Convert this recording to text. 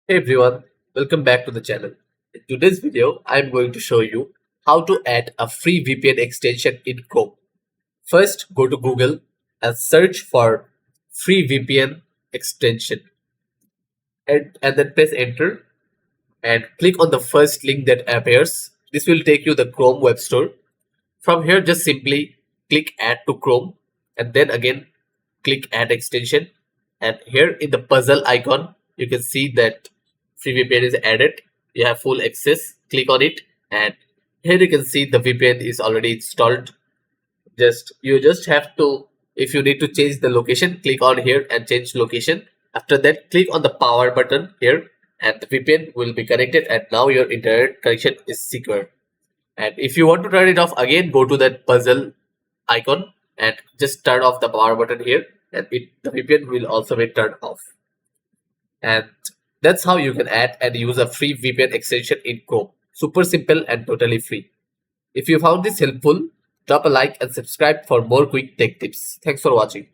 Hey everyone, welcome back to the channel. In today's video, I'm going to show you how to add a free VPN extension in Chrome. First, go to Google and search for free VPN extension and then press enter and click on the first link that appears. This will take you the Chrome web store. From here, just simply click add to Chrome and then again click add extension. And here in the puzzle icon, you can see that free VPN is added. You have full access. Click on it, and here you can see the VPN is already installed. You just have to, if you need to change the location, click on here and change location. After that, click on the power button here, and the VPN will be connected. And now your internet connection is secure. And if you want to turn it off again, go to that puzzle icon and just turn off the power button here, and the VPN will also be turned off. And that's how you can add and use a free VPN extension in Chrome. Super simple and totally free. If you found this helpful, drop a like and subscribe for more quick tech tips. Thanks for watching.